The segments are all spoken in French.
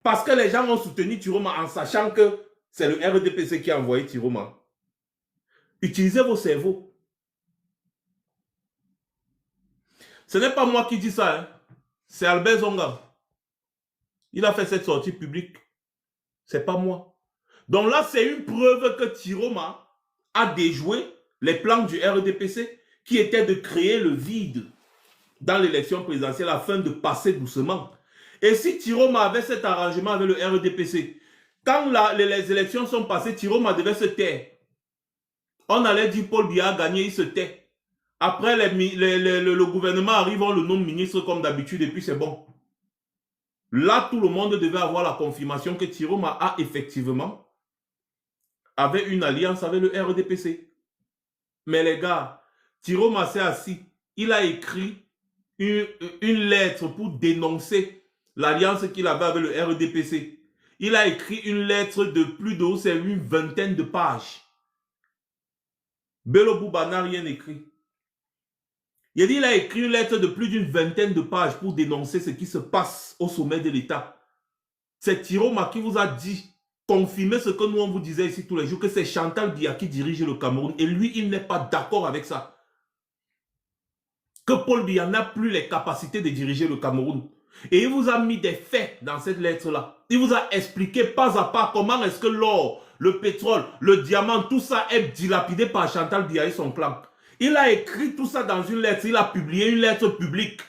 Parce que les gens ont soutenu Tiroma en sachant que c'est le RDPC qui a envoyé Tiroma. Utilisez vos cerveaux. Ce n'est pas moi qui dis ça, hein. C'est Albert Zonga. Il a fait cette sortie publique. C'est pas moi. Donc là, c'est une preuve que Tiroma a déjoué les plans du RDPC qui étaient de créer le vide dans l'élection présidentielle afin de passer doucement. Et si Tiroma avait cet arrangement avec le RDPC, quand les élections sont passées, Tiroma devait se taire. On allait dire Paul Biya a gagné, il se tait. Après, le gouvernement arrive, on le nomme ministre comme d'habitude et puis c'est bon. Là, tout le monde devait avoir la confirmation que Tiroma a effectivement avait une alliance avec le RDPC. Mais les gars, Tiroma s'est assis. Il a écrit une lettre pour dénoncer l'alliance qu'il avait avec le RDPC. Il a écrit une lettre de plus de une vingtaine de pages. Bello Bouba n'a rien écrit. Il a écrit une lettre de plus d'une vingtaine de pages pour dénoncer ce qui se passe au sommet de l'État. C'est Tiroma qui vous a dit, confirmez ce que nous on vous disait ici tous les jours, que c'est Chantal Biya qui dirige le Cameroun. Et lui, il n'est pas d'accord avec ça. Que Paul Biya n'a plus les capacités de diriger le Cameroun. Et il vous a mis des faits dans cette lettre-là. Il vous a expliqué pas à pas comment est-ce que l'or, le pétrole, le diamant, tout ça est dilapidé par Chantal Biya et son clan. Il a écrit tout ça dans une lettre. Il a publié une lettre publique.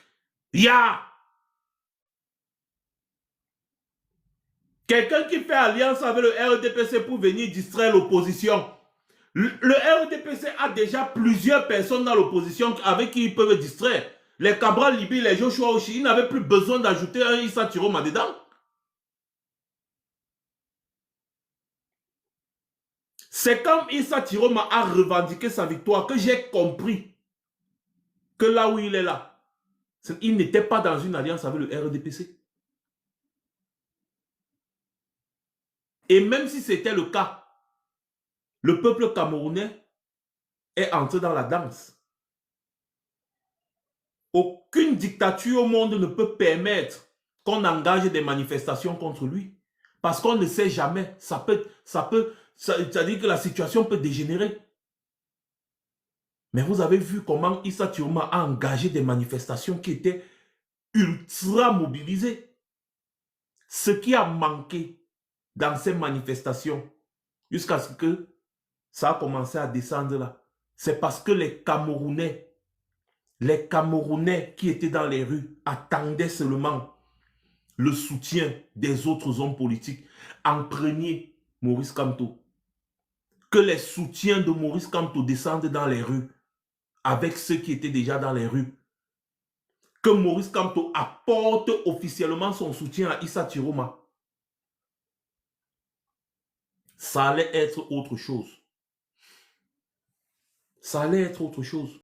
Quelqu'un qui fait alliance avec le RDPC pour venir distraire l'opposition. Le RDPC a déjà plusieurs personnes dans l'opposition avec qui ils peuvent distraire. Les Cabral Libi, les Joshua Oshi, ils n'avaient plus besoin d'ajouter un Issa Tiroma dedans. C'est quand Issa Tiroma a revendiqué sa victoire que j'ai compris que là où il est là, il n'était pas dans une alliance avec le RDPC. Et même si c'était le cas, le peuple camerounais est entré dans la danse. Aucune dictature au monde ne peut permettre qu'on engage des manifestations contre lui. Parce qu'on ne sait jamais. Ça dit que la situation peut dégénérer. Mais vous avez vu comment Issa Tiroma a engagé des manifestations qui étaient ultra mobilisées. Ce qui a manqué dans ces manifestations, jusqu'à ce que ça a commencé à descendre là, c'est parce que les Camerounais qui étaient dans les rues attendaient seulement le soutien des autres hommes politiques. En premier, Maurice Kamto. Que les soutiens de Maurice Kamto descendent dans les rues avec ceux qui étaient déjà dans les rues. Que Maurice Kamto apporte officiellement son soutien à Issa Tiroma. Ça allait être autre chose. Ça allait être autre chose.